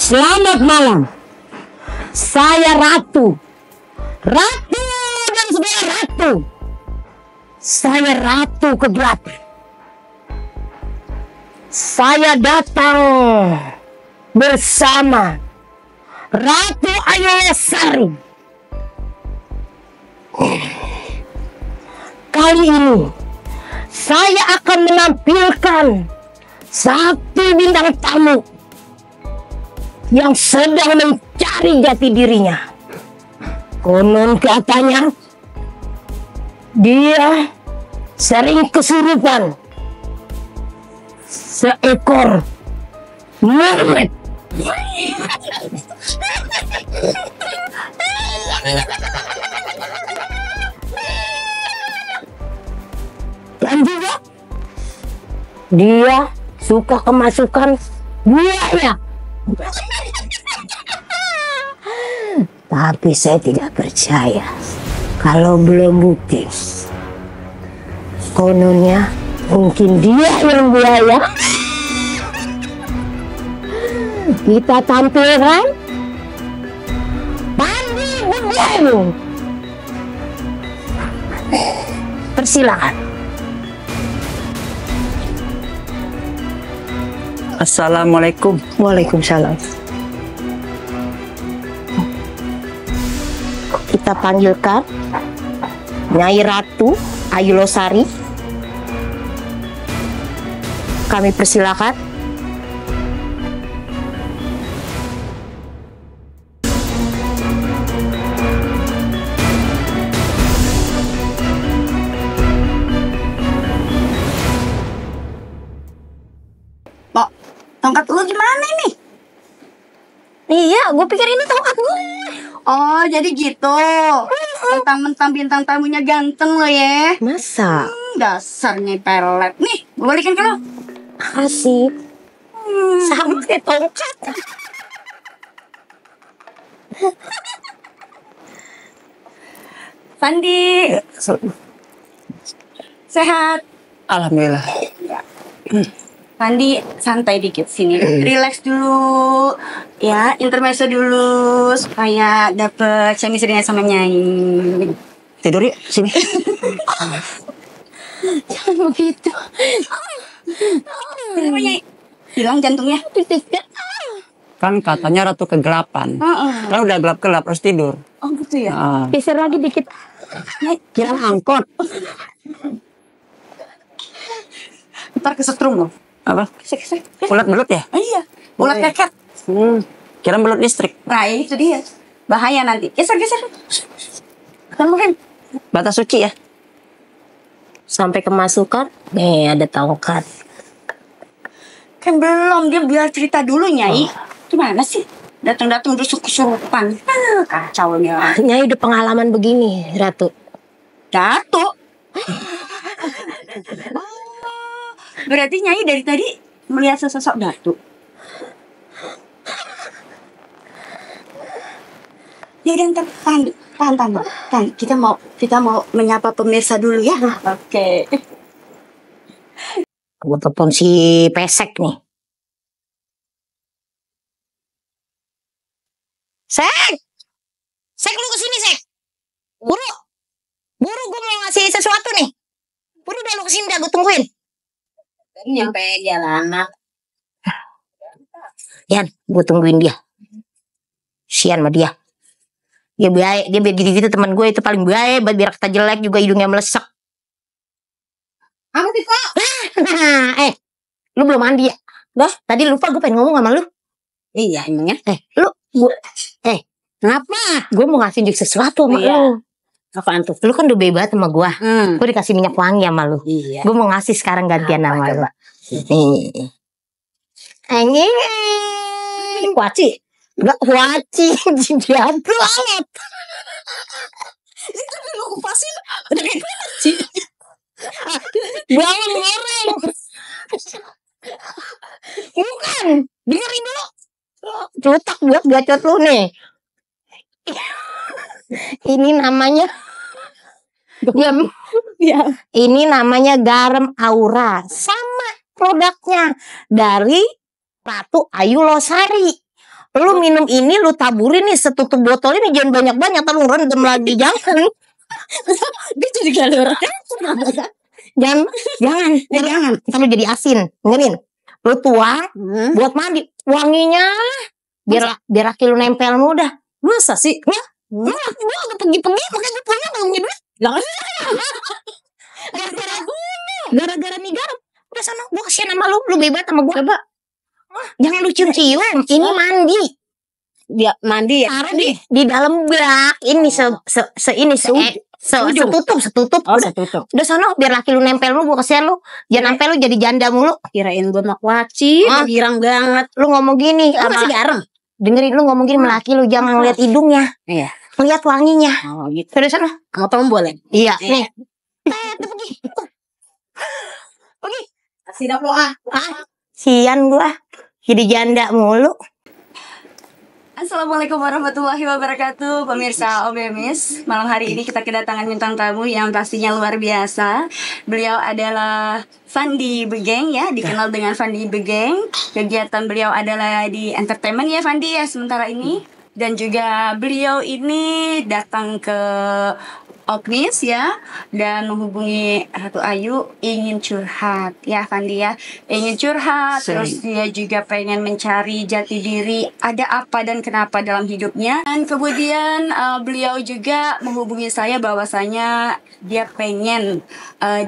Selamat malam. Saya Ratu. Ratu dan saudara Ratu. Saya Ratu Kegelapan. Saya datang bersama Ratu Ayu Losari. Kali ini saya akan menampilkan satu bintang tamu yang sedang mencari jati dirinya. Konon katanya dia sering kesurupan seekor mermaid. Dan juga dia suka kemasukan buaya. Tapi saya tidak percaya kalau belum bukti. Kononnya mungkin dia yang buaya. Kita tampilkan Pandi Bugendong. Persilakan. Assalamualaikum. Waalaikumsalam. Kita panggilkan Nyai Ratu Ayu Losari. Kami persilakan. Pok, tongkat lu gimana ini? Iya, gue pikir ini tongkat gue. Oh, jadi gitu. Mentang-mentang bintang tamunya ganteng lo ya. Masa? Dasarnya pelet. Nih, gue balikin ke lo. Makasih. Sama kayak tongkat. Pandi, sehat. Alhamdulillah. Pandi, santai dikit sini. Relax dulu. Ya, intermezzo dulu supaya dapet chemistry-nya sama Nyai. Tidur yuk sini. Jangan begitu. Kenapa Nyai? Hilang jantungnya? Kan katanya Ratu Kegelapan. Kan udah gelap-gelap harus tidur. Oh gitu ya? Geser lagi dikit. Nyai, Kira angkot. ntar kesetrum loh. Apa? Kesek-kesek. Ulat belut ya? Iya, ulat keket. Kira belut listrik. Nah itu dia. Bahaya nanti. Geser-geser. Kan mungkin. Batas suci ya? Sampai kemasukan. Nih ada tongkat. Kan belum, dia biar cerita dulu Nyai. Gimana sih? Datang-datang udah kesurupan. Kacau nih orang. Nyai udah pengalaman begini, Ratu. Datuk. Berarti Nyai dari tadi melihat sesosok datuk. Ya udah ntar tahan. Kita mau menyapa pemirsa dulu ya. Oke. Gue telepon si Pesek nih. Sek lu kesini Sek. Buru gue mau ngasih sesuatu nih. Buru udah lu kesini dah, gue tungguin. Nyampe jalanan. Yan, gue tungguin dia. Sian sama dia. Dia baik, dia gitu-gitu teman gue itu paling baik, biar kata jelek juga hidungnya melesek. Apa sih kok? Lu belum mandi ya? Dah, tadi lupa gue pengen ngomong sama lu. Iya emangnya. Kenapa? Gue mau ngasih sesuatu sama lu. Apaan tuh? Lu kan udah bebas sama gue. Gue dikasih minyak wangi sama lu. Iya. Gue mau ngasih sekarang gantian sama lu. Nih. Ini kuaci. Enggak kuaci. Jidat banget. Itu lu kupasin. Udah kayak kuaci. Bawang goreng. Bukan. Dengerin dulu. Celutak buat gacot lu nih. Ini namanya ini namanya garam Aura, sama produknya dari Ratu Ayu Losari. Lu minum ini, lu taburin nih setutup botol ini, jangan banyak-banyak, ntar lu rendem lagi, jangan. Dia jadi galur. Jangan. Ntar lu jadi asin, dengerin. Lu tuang, buat mandi, wanginya biar laki lu nempel mudah. Masa sih? Ya, gua udah pergi-pergi, makanya gue punya gak punya duit. Gara-gara nih garam. Udah sana, gue kasihan sama lu bebas sama gue. Coba. Jangan lu cium-cium, ini mandi. Dia mandi ya? Taruh di dalam bak. Ini setutup. Oh, setutup. Udah sana, biar laki lu nempel lu, gue kasihan lu. Jangan sampai lu jadi janda mulu. Kirain gue mak waci, girang banget. Lu ngomong gini, masih garam. Dengerin, lu ngomong gini sama laki lu, jangan lihat hidungnya. Iya. Lihat wanginya. Oh gitu. Udah sana. Sama tombol ya? Iya, nih. Pergi. Tidak doa. Sian gua. Jadi janda mulu. Assalamualaikum warahmatullahi wabarakatuh, pemirsa Obemis. Malam hari ini kita kedatangan bintang tamu yang pastinya luar biasa. Beliau adalah Fandi Begeng ya, dikenal dengan Fandi Begeng. Kegiatan beliau adalah di entertainment ya Fandi ya sementara ini. Dan juga beliau ini datang ke Oknis ya, dan menghubungi Ratu Ayu ingin curhat ya Fandi ya, ingin curhat. Terus dia juga pengen mencari jati diri, ada apa dan kenapa dalam hidupnya. Dan kemudian beliau juga menghubungi saya bahwasanya dia pengen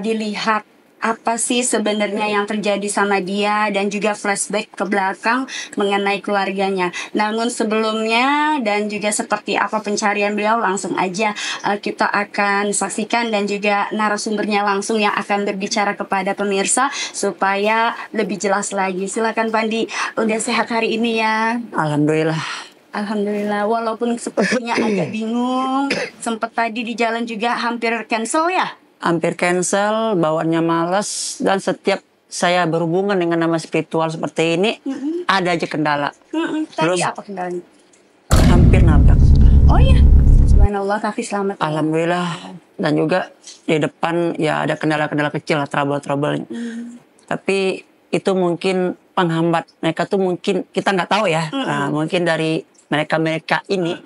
dilihat apa sih sebenarnya yang terjadi sama dia, dan juga flashback ke belakang mengenai keluarganya. Namun sebelumnya dan juga seperti apa pencarian beliau, langsung aja kita akan saksikan dan juga narasumbernya langsung yang akan berbicara kepada pemirsa supaya lebih jelas lagi. Silakan Pandi, udah sehat hari ini ya? Alhamdulillah, walaupun sepertinya agak bingung, sempat tadi di jalan juga hampir cancel ya? Hampir cancel, bawaannya malas, dan setiap saya berhubungan dengan nama spiritual seperti ini, ada aja kendala. Tadi apa kendalanya? Hampir nabrak. Oh iya, subhanallah, kaki selamat. Alhamdulillah. Dan juga di depan ya ada kendala-kendala kecil lah, trouble-trouble. Tapi itu mungkin penghambat. Mereka tuh mungkin, kita nggak tahu ya. Nah, mungkin dari mereka-mereka ini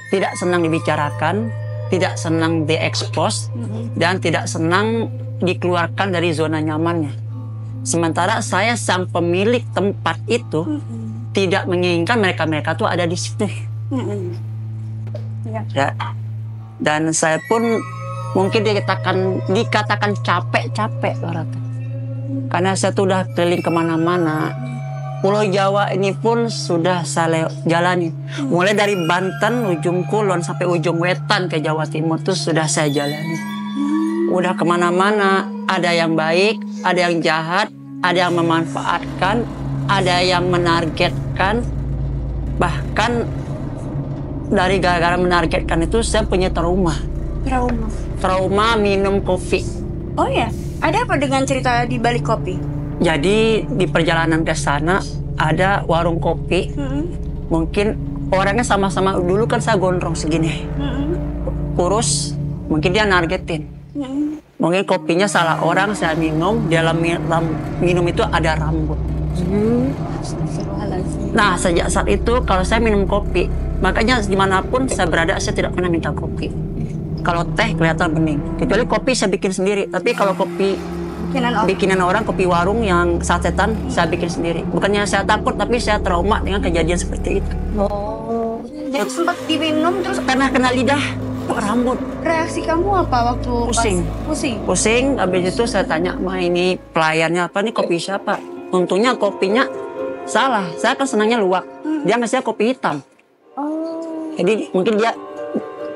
tidak senang dibicarakan, tidak senang diekspos, dan tidak senang dikeluarkan dari zona nyamannya. Sementara saya sang pemilik tempat itu tidak menginginkan mereka-mereka tuh ada di situ. Ya. Dan saya pun mungkin dikatakan capek-capek, karena saya tuh udah keliling kemana-mana. Pulau Jawa ini pun sudah saya jalani. Mulai dari Banten, ujung Kulon, sampai ujung Wetan ke Jawa Timur tuh sudah saya jalani. Udah kemana-mana, ada yang baik, ada yang jahat, ada yang memanfaatkan, ada yang menargetkan. Bahkan dari gara-gara menargetkan itu saya punya trauma. Trauma minum kopi. Oh ya, ada apa dengan cerita di balik kopi? Jadi di perjalanan ke sana ada warung kopi. Mungkin orangnya sama-sama, dulu kan saya gondrong segini, kurus. Mungkin dia nargetin. Mungkin kopinya salah orang, saya minum. Di dalam minum itu ada rambut. Nah sejak saat itu kalau saya minum kopi, makanya dimanapun saya berada saya tidak pernah minta kopi. Kalau teh kelihatan bening, kecuali kopi saya bikin sendiri. Tapi kalau kopi bikinan orang, kopi warung yang sasetan, saya bikin sendiri. Bukannya saya takut, tapi saya trauma dengan kejadian seperti itu. Oh, jadi sempat diminum terus karena kena lidah, rambut. Reaksi kamu apa waktu Pusing. Habis itu saya tanya, "Ma, ini pelayannya apa nih, kopi siapa?" Untungnya kopinya salah. Saya kan senangnya luwak. Dia ngasih kopi hitam. Oh. Jadi mungkin dia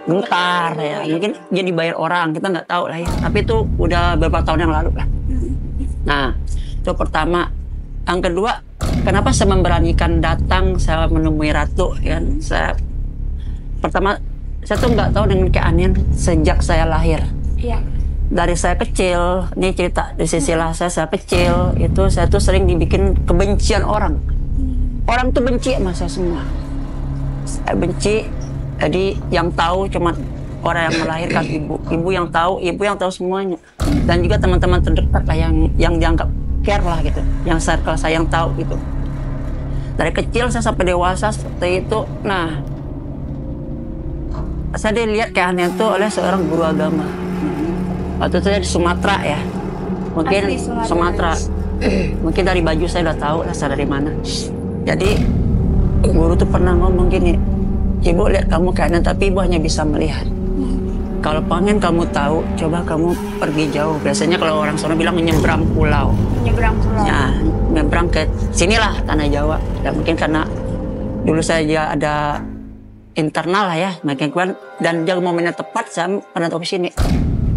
bentar ya, mungkin dia dibayar orang, kita nggak tahu lah ya. Tapi itu udah beberapa tahun yang lalu lah. Nah, itu pertama. Yang kedua, kenapa saya memberanikan datang, saya menemui Ratu, kan? Pertama, saya tuh nggak tahu dengan keanehan sejak saya lahir. Iya. Dari saya kecil, ini cerita di sisi saya kecil, itu saya tuh sering dibikin kebencian orang. Orang tuh benci sama saya semua. Saya benci, jadi yang tahu cuma orang yang melahirkan ibu yang tahu semuanya, dan juga teman-teman terdekat lah yang dianggap care lah gitu, yang circle saya yang tahu gitu. Dari kecil saya sampai dewasa seperti itu. Nah, saya dilihat keanehan itu oleh seorang guru agama. Waktu itu saya di Sumatera ya. Mungkin Asli Sumatera. Sumatera. Mungkin dari baju saya udah tahu lah saya dari mana. Jadi guru tuh pernah ngomong gini, ibu lihat kamu keanehan tapi ibu hanya bisa melihat. Kalau pengen kamu tahu, coba kamu pergi jauh. Biasanya kalau orang sana bilang menyeberang pulau. Menyeberang pulau. Ya, menyeberang ke sinilah tanah Jawa. Ya mungkin karena dulu saya ada internal lah ya, makin kuat dan dia momennya tepat saya pernah tahu ke sini.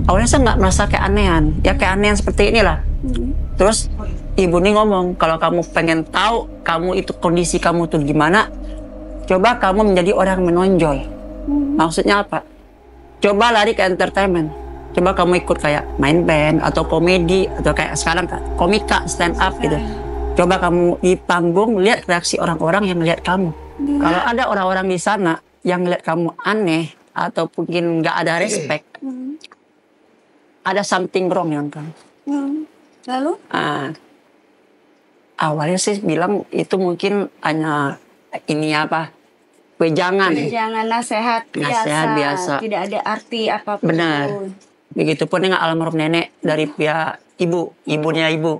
Awalnya saya nggak merasa keanehan, ya keanehan seperti inilah. Terus ibu nih ngomong, kalau kamu pengen tahu kamu itu kondisi kamu tuh gimana, coba kamu menjadi orang menonjol. Maksudnya apa? Coba lari ke entertainment. Coba kamu ikut kayak main band atau komedi atau kayak sekarang komika stand up gitu. Coba kamu di panggung lihat reaksi orang-orang yang lihat kamu. Kalau ada orang-orang di sana yang lihat kamu aneh atau mungkin nggak ada respect, ada something wrong yang kamu. Lalu? Awalnya sih bilang itu mungkin hanya ini apa? Wejangan. Jangan nasihat biasa. Tidak ada arti apapun. Benar. Begitupun dengan almarhum nenek dari pihak ibunya ibu.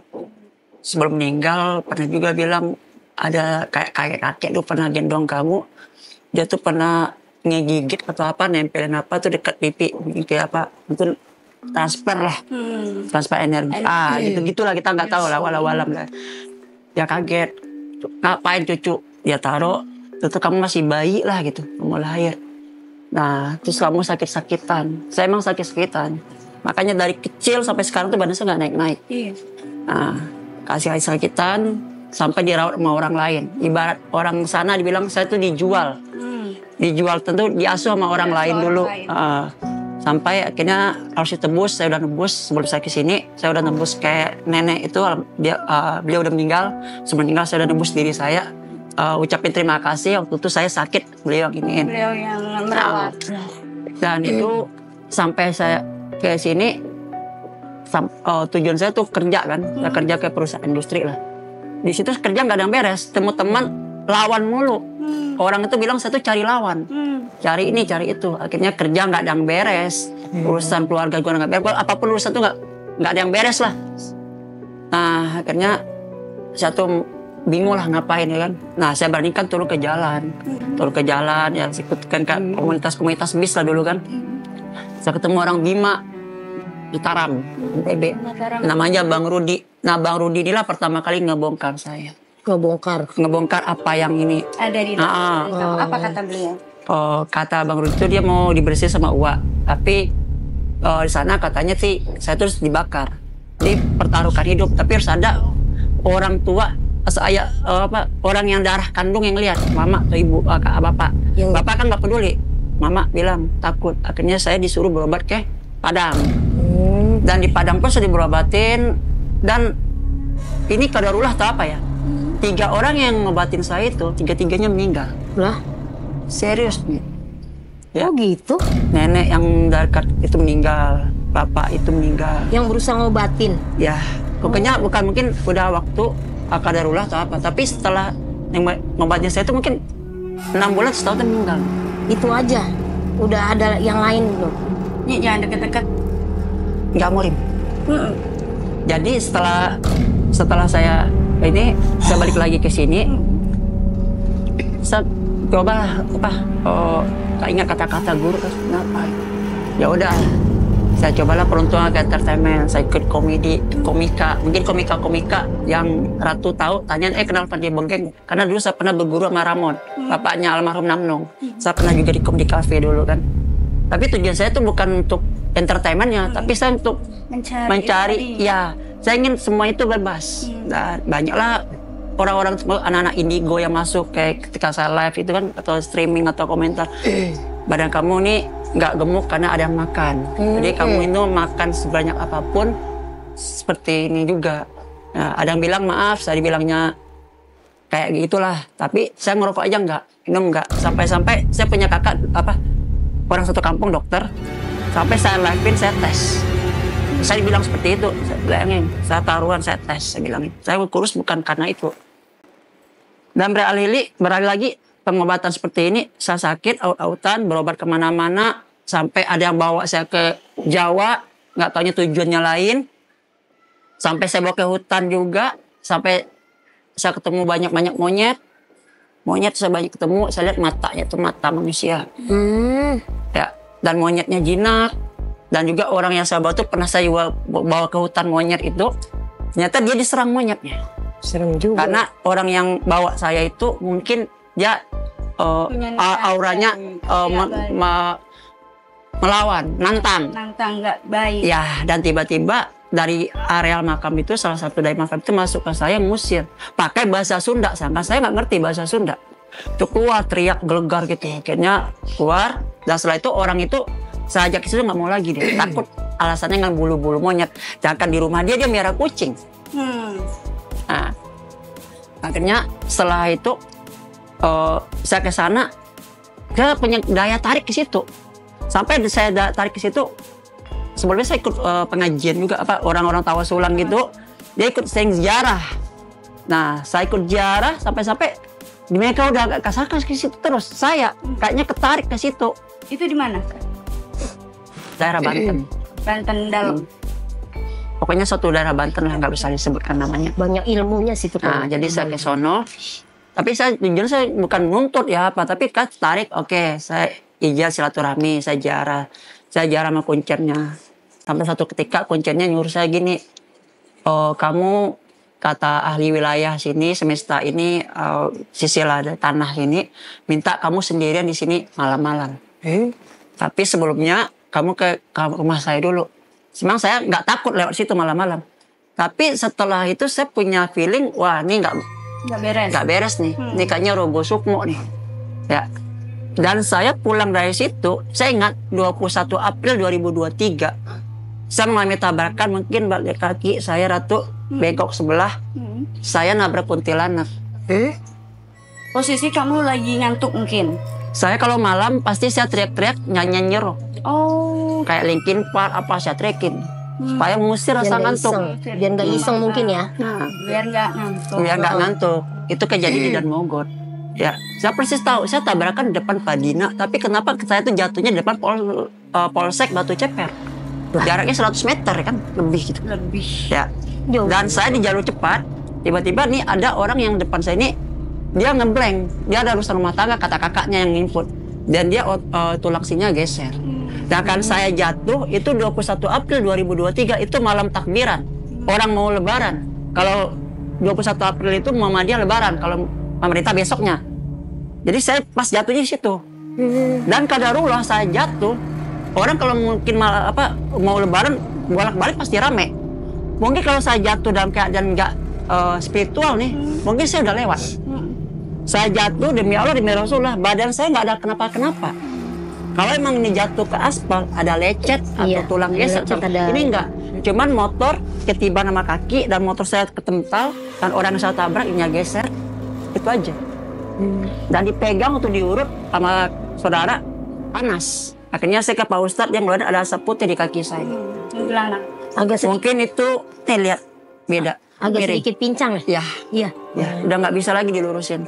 Sebelum meninggal pernah juga bilang ada kayak kakek tuh pernah gendong kamu. Dia tuh pernah ngegigit atau apa, nempelin apa tuh dekat pipi. Kayak apa, itu transfer lah. Transfer energi. Gitu-gitulah kita nggak tahu lah, walau-walam lah. Dia kaget. Ngapain cucu? Dia taruh. Terus kamu masih bayi lah gitu, mau lahir. Nah, terus kamu sakit-sakitan. Saya emang sakit-sakitan. Makanya dari kecil sampai sekarang tuh badan saya nggak naik-naik. Iya. Nah, kasih sakitan sampai dirawat sama orang lain. Ibarat orang sana dibilang saya tuh dijual. Dijual tentu diasuh sama orang lain dulu. Sampai akhirnya harus ditebus. Saya udah nebus sebelum saya kesini. Saya udah nebus kayak nenek itu, beliau udah meninggal. Sebelum meninggal saya udah nebus diri saya. Ucapin terima kasih waktu itu saya sakit beliau giniin. Beliau yang merawat. Dan itu sampai saya ke sini tujuan saya tuh kerja kan, saya kerja ke perusahaan industri lah. Di situ kerja nggak ada yang beres, temu teman lawan mulu. Orang itu bilang saya tuh cari lawan, cari ini cari itu. Akhirnya kerja nggak ada yang beres, urusan keluarga gue nggak beres, apapun urusan tuh nggak ada yang beres lah. Nah akhirnya saya tuh bingung lah ngapain ya kan. Nah saya bandingkan turun ke jalan ya ikutkan ke komunitas bis lah dulu kan. Saya ketemu orang Bima Mataram, NTB, namanya Bang Rudi. Nah Bang Rudi inilah pertama kali ngebongkar saya. Ngebongkar apa yang ini Ada di dalam. Apa kata beliau? Kata Bang Rudi itu dia mau dibersihin sama Uwa, tapi di sana katanya sih saya terus dibakar, dipertaruhkan hidup, tapi harus ada orang tua saya orang yang darah kandung yang lihat, mama atau ibu, bapak. Bapak kan nggak peduli. Mama bilang takut. Akhirnya saya disuruh berobat ke Padang. Dan di Padang pun sudah berobatin. Dan ini kadarullah atau apa ya? 3 orang yang ngobatin saya itu, 3-tiganya meninggal. Lah? Serius nih. Ya. Oh gitu? Nenek yang dekat itu meninggal, bapak itu meninggal. Yang berusaha ngobatin? Ya, pokoknya bukan mungkin udah waktu kadarullah atau apa, tapi setelah yang ngobatin saya itu mungkin 6 bulan setahun meninggal. Itu aja? Udah ada yang lain belum? Nih jangan deket-deket. Nggak murim. Jadi setelah saya balik lagi ke sini, saya coba ingat kata-kata guru kan kenapa? Ya udah. Saya cobalah peruntungan ke entertainment, saya ikut komika, mungkin komika yang Ratu tahu, tanya, kenal Fandi Begeng? Karena dulu saya pernah berguru sama Ramon, bapaknya almarhum Namnong. Saya pernah juga di komedi cafe dulu kan. Tapi tujuan saya tuh bukan untuk entertainmentnya, tapi saya untuk mencari, ya, saya ingin semua itu bebas. Dan banyaklah orang-orang, anak-anak indigo yang masuk kayak ketika saya live itu kan, atau streaming atau komentar. Badan kamu nih nggak gemuk karena ada yang makan. Jadi kamu itu makan sebanyak apapun seperti ini juga. Nah, ada yang bilang maaf, saya dibilangnya kayak gitulah. Tapi saya ngerokok aja minum nggak. Sampai-sampai saya punya kakak orang satu kampung dokter. Sampai saya live-in saya tes. Saya dibilang seperti itu. Saya bilangin, saya taruhan saya tes. Saya bilangin, saya kurus bukan karena itu. Dan beralih lagi pengobatan seperti ini. Saya sakit, out-outan, berobat kemana-mana. Sampai ada yang bawa saya ke Jawa, nggak taunya tujuannya lain. Sampai saya bawa ke hutan juga. Sampai saya ketemu banyak-banyak monyet. Monyet saya banyak ketemu, saya lihat matanya itu mata manusia. Ya, dan monyetnya jinak. Dan juga orang yang saya bawa itu pernah saya bawa ke hutan monyet itu. Ternyata dia diserang monyetnya. Serem juga. Karena orang yang bawa saya itu mungkin dia auranya melawan, nantang. Nantang nggak baik. Ya, dan tiba-tiba dari areal makam itu, salah satu dari makam itu masuk ke saya, ngusir. Pakai bahasa Sunda, sangka saya nggak ngerti bahasa Sunda. Itu keluar, teriak, gelegar gitu. Akhirnya keluar, dan setelah itu orang itu saya ajak ke situ nggak mau lagi dia. Takut, alasannya nggak bulu-bulu monyet. Jangan di rumah dia miara kucing. Nah, akhirnya setelah itu saya ke sana, saya punya daya tarik ke situ. Sampai saya tarik ke situ, sebelumnya saya ikut pengajian juga, orang-orang Tawasulan gitu. Dia ikut sejarah. Nah, saya ikut ziarah sampai mereka udah agak kasar ke situ terus. Saya kayaknya ketarik ke situ. Itu di mana? Daerah Banten. Banten dalam. Pokoknya suatu daerah Banten lah, nggak bisa disebutkan namanya. Banyak ilmunya sih tuh. Nah, jadi saya ke sono. Tapi saya jujur saya bukan nuntut ya apa, tapi kan tarik, oke, saya ijazah silaturahmi, saya jarah sama kuncernya. Sampai satu ketika kuncernya nyuruh saya gini, oh, kamu kata ahli wilayah sini, semesta ini, sisi tanah ini, minta kamu sendirian di sini malam-malam. Tapi sebelumnya kamu ke rumah saya dulu. Memang saya nggak takut lewat situ malam-malam. Tapi setelah itu saya punya feeling, wah ini nggak beres nih. Ini kayaknya Rogo Sukmo nih. Ya. Dan saya pulang dari situ, saya ingat 21 April 2023. Saya mengalami tabrakan, mungkin balik kaki saya Ratu bengkok sebelah. Saya nabrak kuntilanak. Posisi kamu lagi ngantuk mungkin? Saya kalau malam pasti saya teriak-teriak nyanyi rock. Oh. Kayak Linkin Park apa saya teriakin. Supaya mengusir rasa ngantuk. Biar nggak iseng mungkin ya. Nah, Biar nggak ngantuk. biar nggak ngantuk. Itu kejadian di Dan Mogot. Ya, saya persis tahu. Saya tabrakan di depan Padina. Tapi kenapa saya itu jatuhnya di depan Polsek Batu Ceper. Jaraknya 100 meter kan, lebih gitu. Lebih. Ya. Dan saya di jalur cepat. Tiba-tiba nih ada orang yang depan saya ini, dia ngeblank. Dia ada urusan rumah tangga, kata kakaknya yang input. Dan dia tulang sininya geser. Dan kan saya jatuh itu 21 April 2023 itu malam takbiran. Orang mau lebaran. Kalau 21 April itu Muhammadiyah lebaran, kalau pemerintah besoknya. Jadi saya pas jatuhnya di situ. Dan kadarullah saya jatuh. Orang kalau mungkin mau lebaran bolak-balik pasti rame. Mungkin kalau saya jatuh dalam keadaan nggak spiritual nih, mungkin saya udah lewat. Saya jatuh demi Allah, demi Rasulullah, badan saya nggak ada kenapa-kenapa. Kalau emang ini jatuh ke aspal, ada lecet atau tulang geser. Ini enggak. Cuman motor ketiban sama kaki dan motor saya ketemtal dan orang yang saya tabrak ini geser. Itu aja. Dan dipegang untuk diurut sama saudara, panas. Akhirnya saya ke Pak Ustadz, yang ngeluarin ada asap putih di kaki saya. Mungkin itu, nih lihat, beda. Agak sedikit pincang ya? Iya. Udah nggak bisa lagi dilurusin.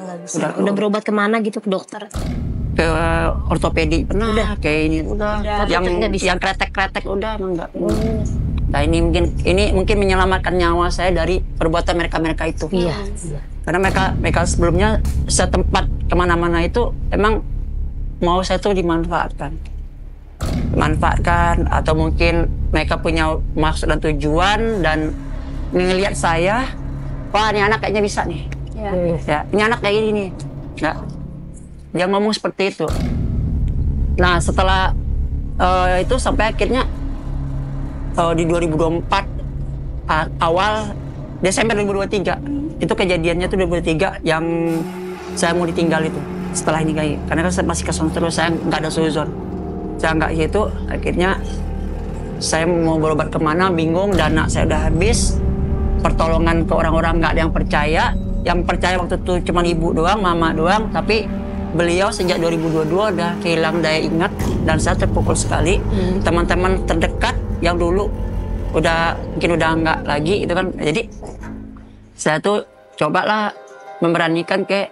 Udah berobat kemana gitu, ke dokter? Ke ortopedi pernah, kayak ini udah. Tapi Yang kretek-kretek udah emang enggak. Nah ini mungkin menyelamatkan nyawa saya dari perbuatan mereka itu. Iya. Karena mereka sebelumnya setempat kemana-mana itu emang mau saya tuh dimanfaatkan atau mungkin mereka punya maksud dan tujuan dan ngelihat saya, wah ini anak kayaknya bisa nih. Ya, ini anak kayak gini nih. Nggak. Dia ngomong seperti itu. Nah setelah itu sampai akhirnya di 2024 awal Desember 2023 itu kejadiannya tuh 2023 yang saya mau ditinggal itu setelah ini kayak karena kan saya masih kesana terus, saya nggak ada suzon, saya nggak gitu. Akhirnya saya mau berobat kemana bingung, dana saya udah habis, pertolongan ke orang-orang nggak ada yang percaya. Yang percaya waktu itu cuma ibu doang, mama doang, tapi beliau sejak 2022 udah kehilangan daya ingat dan saya terpukul sekali. Teman-teman terdekat yang dulu mungkin udah nggak lagi itu kan. Jadi saya tuh cobalah memberanikan ke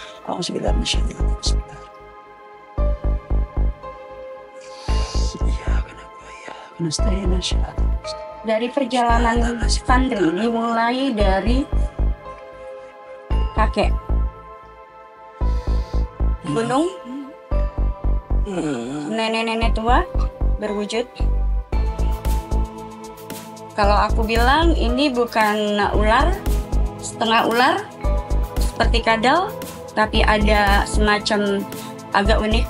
Auzubillahi minasyaitonir rajim. Iya, kenapa ya? Kenapa syarat? Dari perjalanan Fandri dimulai dari kakek gunung, nenek-nenek tua berwujud. Kalau aku bilang ini bukan ular, setengah ular seperti kadal, tapi ada semacam agak unik,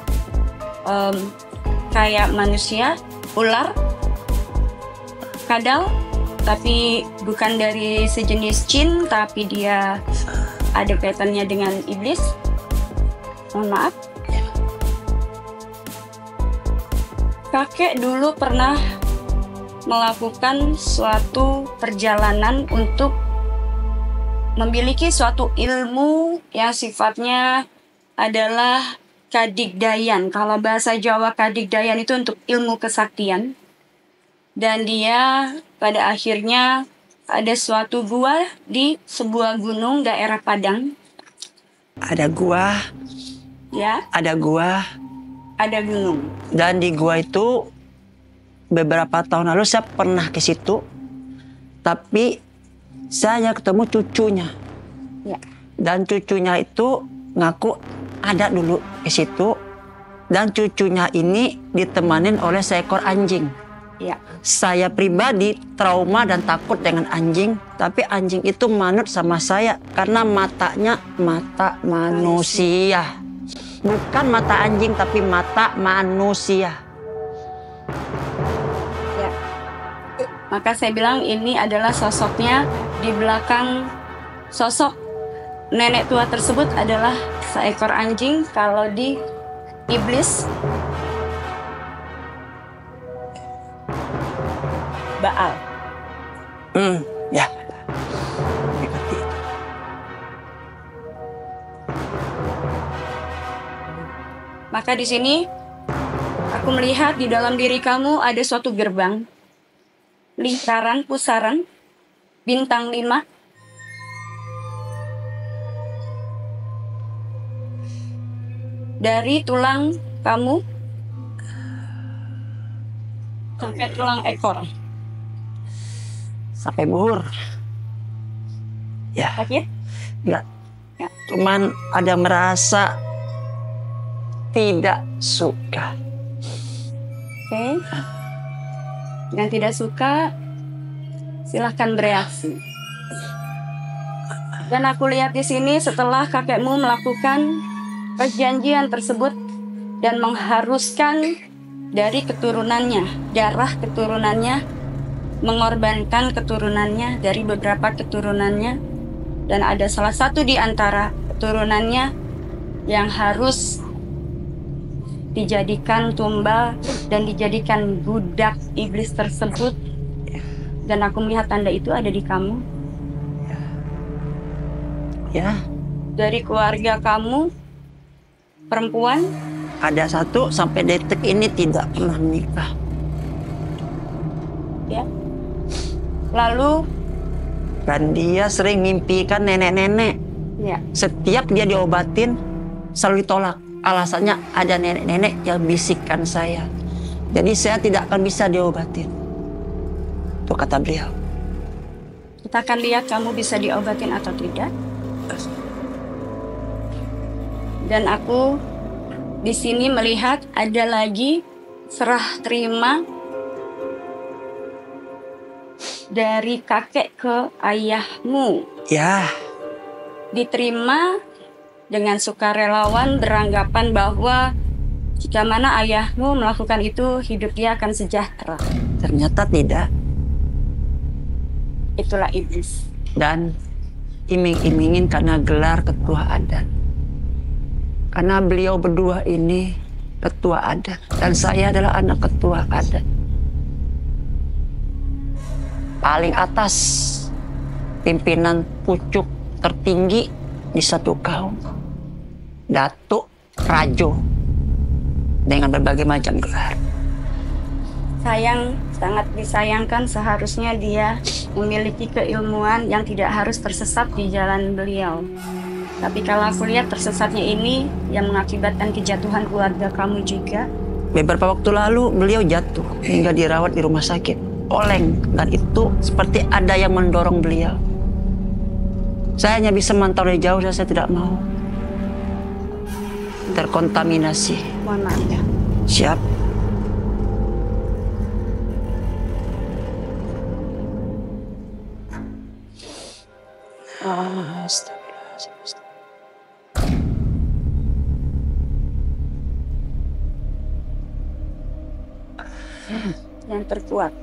kayak manusia, ular, kadal, tapi bukan dari sejenis jin, tapi dia ada kaitannya dengan iblis. Mohon maaf. Kakek dulu pernah melakukan suatu perjalanan untuk memiliki suatu ilmu yang sifatnya adalah kadigdayan. Kalau bahasa Jawa kadigdayan itu untuk ilmu kesaktian. Dan dia pada akhirnya ada suatu gua di sebuah gunung daerah Padang. Ada gua, Ya, ada gua, ada gunung. dan di gua itu beberapa tahun lalu saya pernah ke situ, tapi saya ketemu cucunya. Ya. Dan cucunya itu ngaku ada dulu ke situ, dan cucunya ini ditemanin oleh seekor anjing. Ya. Saya pribadi trauma dan takut dengan anjing, tapi anjing itu manut sama saya karena matanya mata manusia. Bukan mata anjing, tapi mata manusia. Ya. Maka saya bilang ini adalah sosoknya. Di belakang sosok nenek tua tersebut adalah seekor anjing. Kalau di iblis, Baal. Ya. Seperti itu. Maka di sini aku melihat di dalam diri kamu ada suatu gerbang, lingkaran, pusaran, bintang 5. Dari tulang kamu sampai tulang ekor. Sampai buhur. Ya, Sakit? enggak. Ya. Cuman ada merasa tidak suka. Oke. Yang tidak suka, silahkan bereaksi. Dan aku lihat di sini setelah kakekmu melakukan perjanjian tersebut dan mengharuskan dari keturunannya, darah keturunannya, mengorbankan keturunannya dari beberapa keturunannya, dan ada salah satu di antara keturunannya yang harus dijadikan tumbal dan dijadikan budak iblis tersebut. Dan aku melihat tanda itu ada di kamu. Ya, Dari keluarga kamu, perempuan, ada satu sampai detik ini tidak pernah menikah. ya. Lalu, Dan dia sering mimpikan nenek-nenek. ya, Setiap dia diobatin, selalu ditolak. Alasannya ada nenek-nenek yang bisikkan saya. Jadi saya tidak akan bisa diobatin. Itu kata beliau. kita akan lihat kamu bisa diobatin atau tidak. Dan aku di sini melihat ada lagi serah terima dari kakek ke ayahmu. Ya, Diterima dengan sukarelawan, beranggapan bahwa jika mana ayahmu melakukan itu, hidup dia akan sejahtera. ternyata tidak. Itulah iblis. Dan iming-imingin karena gelar ketua adat. Karena beliau berdua ini ketua adat. Dan saya adalah anak ketua adat. Paling atas pimpinan pucuk tertinggi di satu kaum. Datuk Rajo. Dengan berbagai macam gelar. Sayang, sangat disayangkan seharusnya dia memiliki keilmuan yang tidak harus tersesat di jalan beliau. Tapi kalau aku lihat tersesatnya ini yang mengakibatkan kejatuhan keluarga kamu juga. Beberapa waktu lalu beliau jatuh hingga dirawat di rumah sakit. Oleng, dan itu seperti ada yang mendorong beliau. Saya hanya bisa mantau dari jauh dan saya tidak mau terkontaminasi. Mohon maaf ya. Siap. Astagfirullahaladzim. Yang terkuat.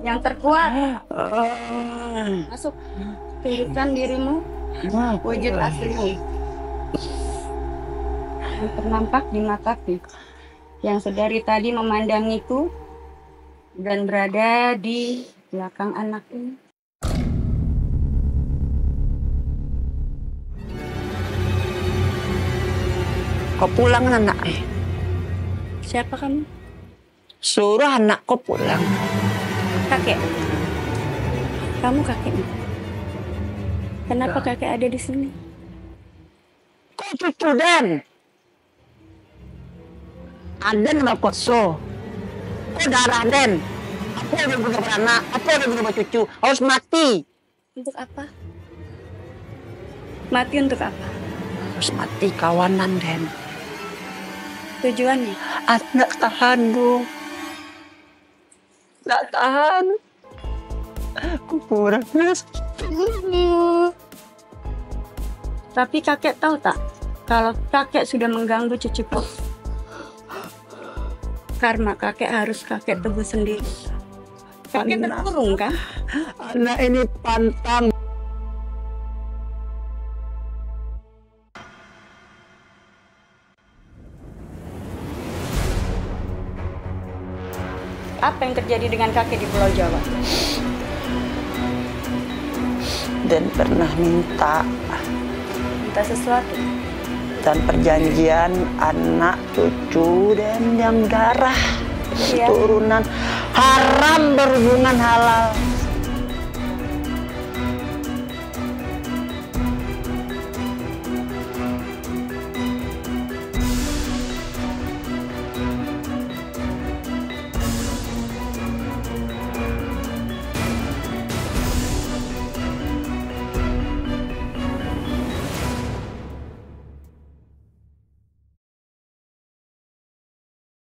Yang terkuat. Masuk. Tunjukkan dirimu. Wujud aslimu. Yang ternampak di mataku. Yang sedari tadi memandangiku. Dan berada di belakang anak ini. Kau pulang anak. Siapa kamu? Suruh anak kau pulang. Kakek. Kamu kakeknya. Kenapa kakek ada di sini? Kau cucu Den. Aden sama Koso. Kau darah Den. Apa udah punya beranak? Apa udah punya cucu? Harus mati. Untuk apa? Mati untuk apa? Harus mati kawanan Den. Tujuannya? Anak tahan dong. Nggak tahan. Aku kurang. Tapi kakek tahu tak? Kalau kakek sudah mengganggu cucuku. Karma kakek harus kakek tebus sendiri. Kakek terkurung kan? Anak ini pantang. Apa yang terjadi dengan kakek di Pulau Jawa? Dan pernah minta Sesuatu. dan perjanjian anak cucu dan yang darah Iya. turunan haram berhubungan halal.